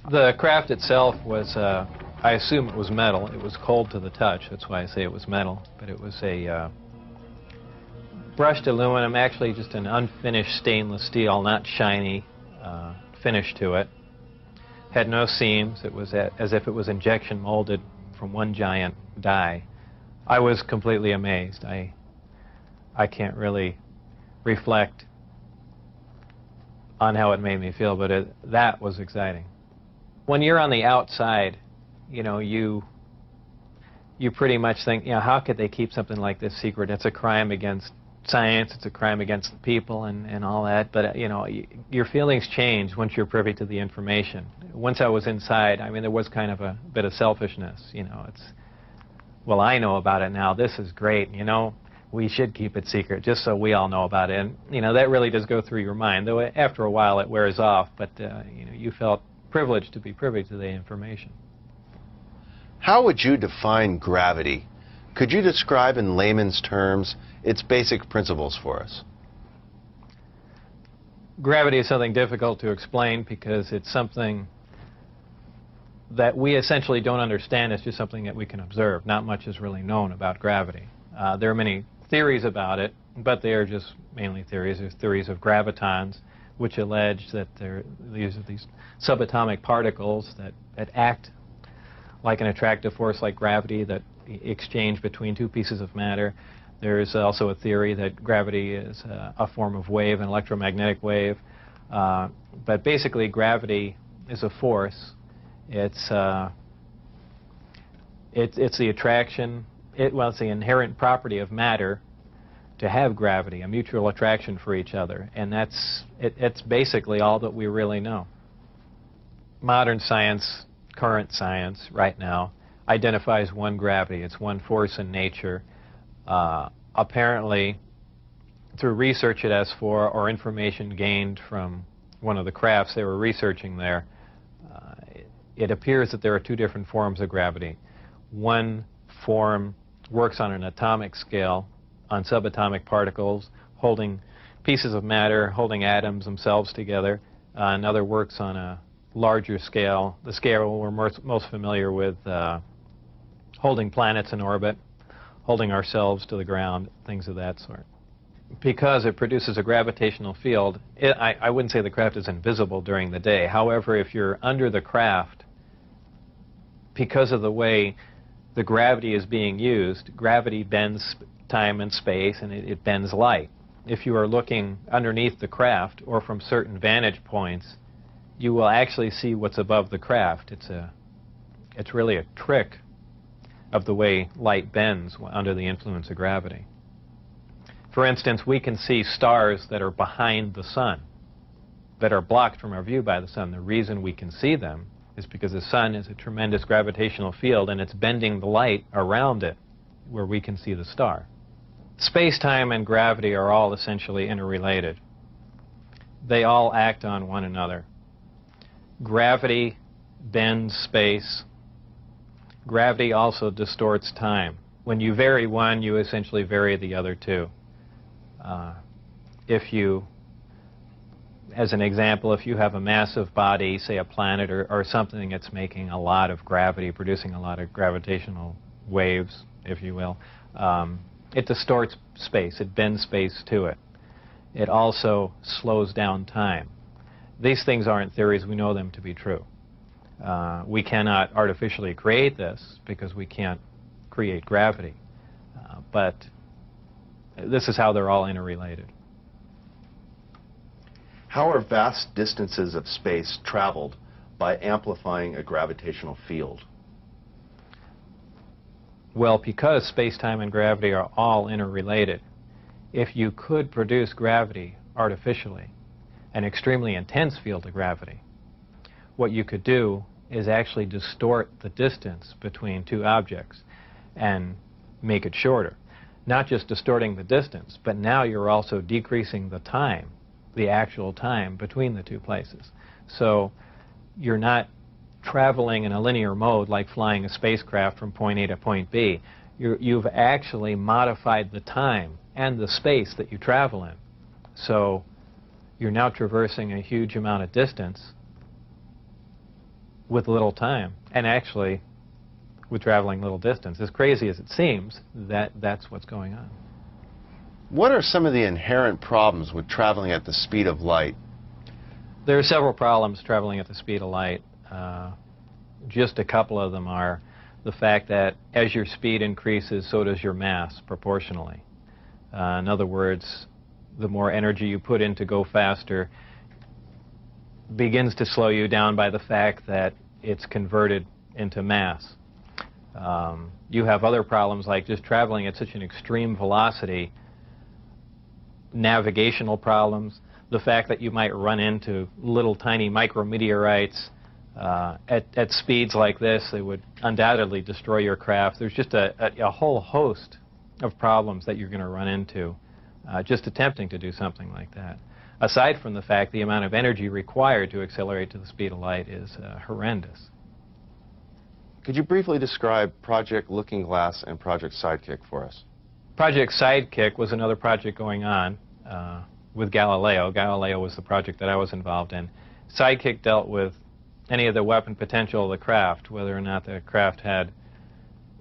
The craft itself was, I assume it was metal. It was cold to the touch. That's why I say it was metal. But it was a brushed aluminum, actually just an unfinished stainless steel, not shiny finish to it. Had no seams. It was as if it was injection molded from one giant die. I was completely amazed. I can't really reflect on how it made me feel, but that was exciting. When you're on the outside, you know, you pretty much think, you know, how could they keep something like this secret? It's a crime against science, it's a crime against the people and all that, but, you know, your feelings change once you're privy to the information. Once I was inside, I mean, there was kind of a bit of selfishness, you know, it's, well, I know about it now, this is great, you know, we should keep it secret just so we all know about it, and, you know, that really does go through your mind, though after a while it wears off, but, you know, you felt privileged to be privy to the information. How would you define gravity? Could you describe in layman's terms its basic principles for us? Gravity is something difficult to explain because it's something that we essentially don't understand. It's just something that we can observe. Not much is really known about gravity. There are many theories about it, but they are just mainly theories. There's theories of gravitons, which allege that these are these subatomic particles that act like an attractive force like gravity that exchange between two pieces of matter. There's also a theory that gravity is a form of wave, an electromagnetic wave. But basically, gravity is a force. It's the attraction, well, it's the inherent property of matter to have gravity, a mutual attraction for each other. And it's basically all that we really know. Modern science, current science right now, identifies one gravity. It's one force in nature. Apparently, through research at S4 or information gained from one of the crafts they were researching there, it appears that there are two different forms of gravity. One form works on an atomic scale, on subatomic particles, holding pieces of matter, holding atoms themselves together. Another works on a larger scale, the scale we're most familiar with, holding planets in orbit, holding ourselves to the ground, things of that sort. Because it produces a gravitational field, I wouldn't say the craft is invisible during the day. However, if you're under the craft, because of the way the gravity is being used, gravity bends time and space, and it bends light. If you are looking underneath the craft or from certain vantage points, you will actually see what's above the craft. It's really a trick of the way light bends under the influence of gravity. For instance, we can see stars that are behind the sun, that are blocked from our view by the sun. The reason we can see them is because the sun is a tremendous gravitational field and it's bending the light around it where we can see the star. Space-time and gravity are all essentially interrelated. They all act on one another. Gravity bends space. Gravity also distorts time. When you vary one, you essentially vary the other two. As an example, if you have a massive body, say a planet or something that's making a lot of gravity, producing a lot of gravitational waves, if you will, it distorts space. It bends space to it. It also slows down time. These things aren't theories. We know them to be true. We cannot artificially create this because we can't create gravity. But this is how they're all interrelated. How are vast distances of space traveled by amplifying a gravitational field? Well, because space-time and gravity are all interrelated, if you could produce gravity artificially, an extremely intense field of gravity, what you could do is actually distort the distance between two objects and make it shorter. Not just distorting the distance, but now you're also decreasing the time, the actual time between the two places. So you're not traveling in a linear mode like flying a spacecraft from point A to point B. You've actually modified the time and the space that you travel in. So you're now traversing a huge amount of distance with little time, and actually with traveling little distance. As crazy as it seems, that's what's going on. What are some of the inherent problems with traveling at the speed of light? There are several problems traveling at the speed of light. Just a couple of them are the fact that as your speed increases, so does your mass proportionally. In other words, the more energy you put in to go faster begins to slow you down by the fact that it's converted into mass. You have other problems like just traveling at such an extreme velocity, navigational problems, the fact that you might run into little tiny micrometeorites at speeds like this. They would undoubtedly destroy your craft. There's just a whole host of problems that you're going to run into just attempting to do something like that. Aside from the fact the amount of energy required to accelerate to the speed of light is horrendous. Could you briefly describe Project Looking Glass and Project Sidekick for us? Project Sidekick was another project going on with Galileo. Galileo was the project that I was involved in. Sidekick dealt with any of the weapon potential of the craft, whether or not the craft had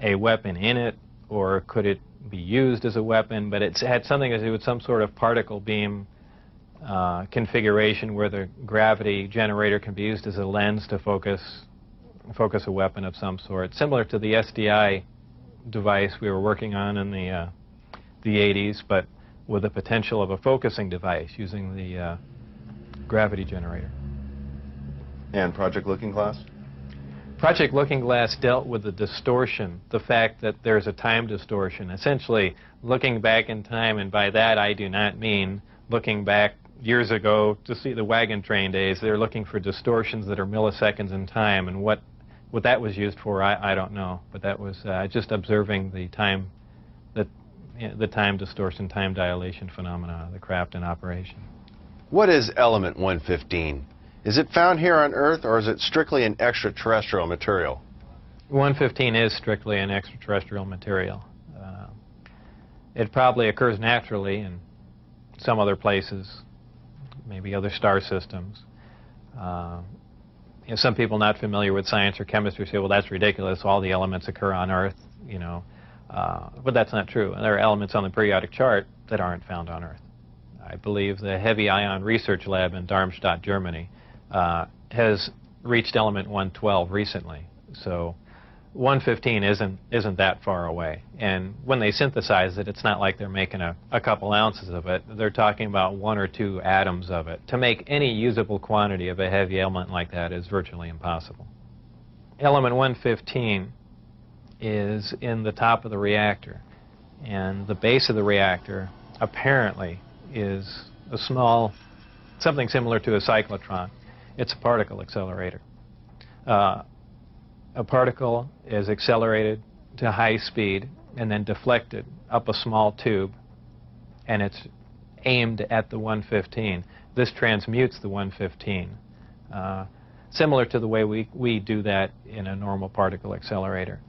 a weapon in it or could it be used as a weapon, but it had something to do with some sort of particle beam configuration where the gravity generator can be used as a lens to focus a weapon of some sort, similar to the SDI device we were working on in the 80s, but with the potential of a focusing device using the gravity generator. And Project Looking Glass? Project Looking Glass dealt with the distortion, the fact that there's a time distortion, essentially looking back in time, and by that I do not mean looking back years ago to see the wagon train days. They're looking for distortions that are milliseconds in time, and what that was used for, I don't know, but that was just observing the time, the time distortion, time dilation phenomena of the craft in operation. What is element 115? Is it found here on Earth, or is it strictly an extraterrestrial material? 115 is strictly an extraterrestrial material. It probably occurs naturally in some other places, maybe other star systems. Some people not familiar with science or chemistry say, well, that's ridiculous, all the elements occur on Earth, you know. But that's not true. There are elements on the periodic chart that aren't found on Earth. I believe the Heavy Ion Research Lab in Darmstadt, Germany, has reached element 112 recently. So 115 isn't that far away. And when they synthesize it, it's not like they're making a couple ounces of it. They're talking about 1 or 2 atoms of it. To make any usable quantity of a heavy element like that is virtually impossible. Element 115 is in the top of the reactor. And the base of the reactor apparently is a small, something similar to a cyclotron. It's a particle accelerator. A particle is accelerated to high speed and then deflected up a small tube, and it's aimed at the 115. This transmutes the 115, similar to the way we do that in a normal particle accelerator.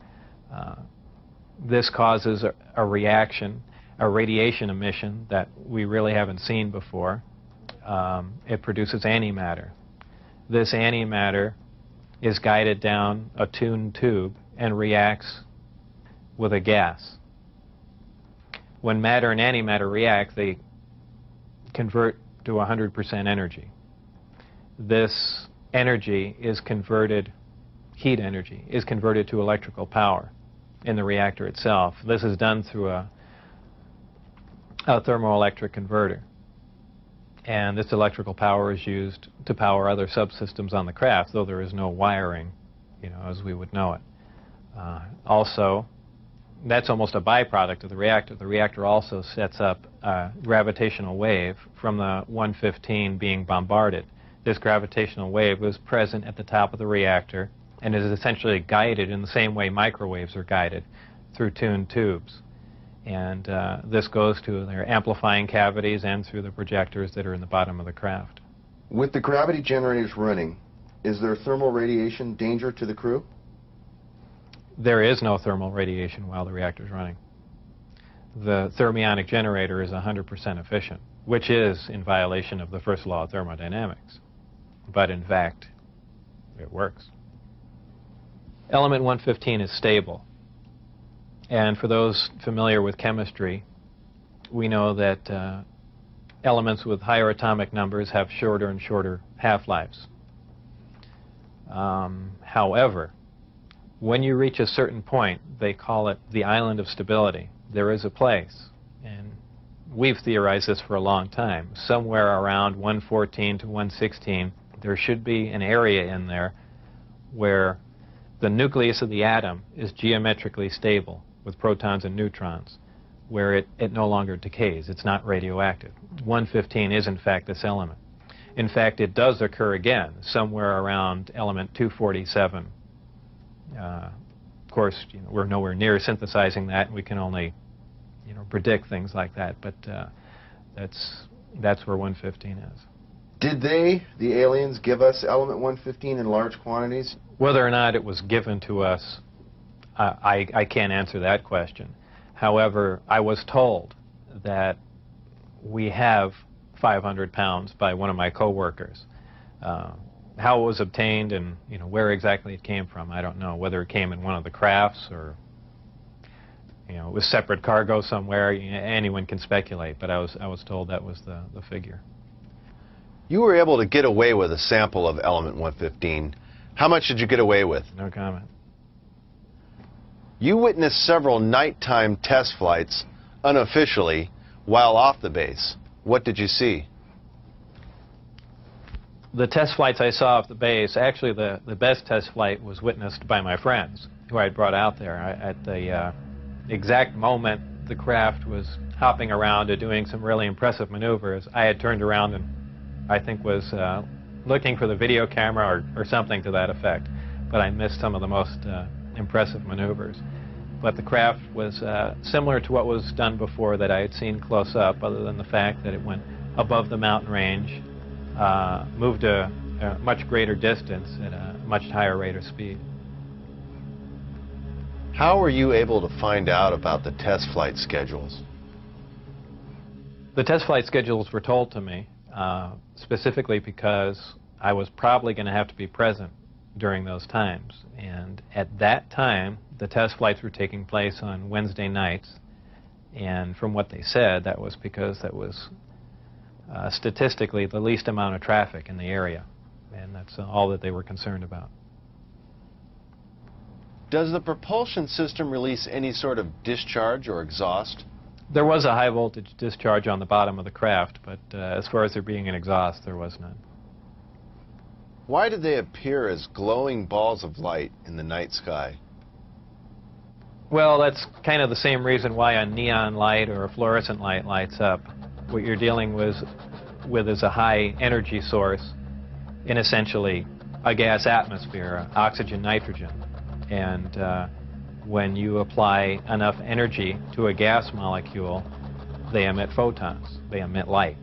This causes a reaction, a radiation emission that we really haven't seen before. It produces antimatter. This antimatter is guided down a tuned tube and reacts with a gas. When matter and antimatter react, they convert to 100% energy. This energy is converted, heat energy, is converted to electrical power in the reactor itself. This is done through a thermoelectric converter. And this electrical power is used to power other subsystems on the craft, though there is no wiring, you know, as we would know it. Also, that's almost a byproduct of the reactor. The reactor also sets up a gravitational wave from the 115 being bombarded. This gravitational wave was present at the top of the reactor and is essentially guided in the same way microwaves are guided through tuned tubes. And this goes to their amplifying cavities and through the projectors that are in the bottom of the craft. With the gravity generators running, is there thermal radiation danger to the crew? There is no thermal radiation while the reactor is running. The thermionic generator is 100% efficient, which is in violation of the first law of thermodynamics. But in fact, it works. Element 115 is stable. And for those familiar with chemistry, we know that elements with higher atomic numbers have shorter and shorter half-lives. However, when you reach a certain point, they call it the island of stability. There is a place, and we've theorized this for a long time. Somewhere around 114 to 116, there should be an area in there where the nucleus of the atom is geometrically stable with protons and neutrons, where it no longer decays. It's not radioactive. 115 is, in fact, this element. In fact, it does occur again somewhere around element 247. Of course, we're nowhere near synthesizing that, and we can only predict things like that, but that's where 115 is. Did they, the aliens, give us element 115 in large quantities? Whether or not it was given to us, I can't answer that question. However, I was told that we have 500 pounds by one of my co-workers. How it was obtained and where exactly it came from, I don't know. Whether it came in one of the crafts or it was separate cargo somewhere, anyone can speculate. But I was told that was the figure. You were able to get away with a sample of element 115. How much did you get away with? No comment. You witnessed several nighttime test flights unofficially while off the base. What did you see? The test flights I saw off the base, actually the best test flight was witnessed by my friends who I had brought out there. At the exact moment the craft was hopping around and doing some really impressive maneuvers, I had turned around and I think was looking for the video camera or something to that effect. But I missed some of the most impressive maneuvers. But the craft was similar to what was done before that I had seen close up, other than the fact that it went above the mountain range, moved a much greater distance at a much higher rate of speed. How were you able to find out about the test flight schedules? The test flight schedules were told to me specifically because I was probably going to have to be present during those times. And at that time, the test flights were taking place on Wednesday nights. And from what they said, that was because that was statistically the least amount of traffic in the area. And that's all that they were concerned about. Does the propulsion system release any sort of discharge or exhaust? There was a high voltage discharge on the bottom of the craft, but as far as there being an exhaust, there was none. Why did they appear as glowing balls of light in the night sky? Well, that's kind of the same reason why a neon light or a fluorescent light lights up. What you're dealing with is a high energy source in essentially a gas atmosphere, oxygen, nitrogen. And when you apply enough energy to a gas molecule, they emit photons, they emit light.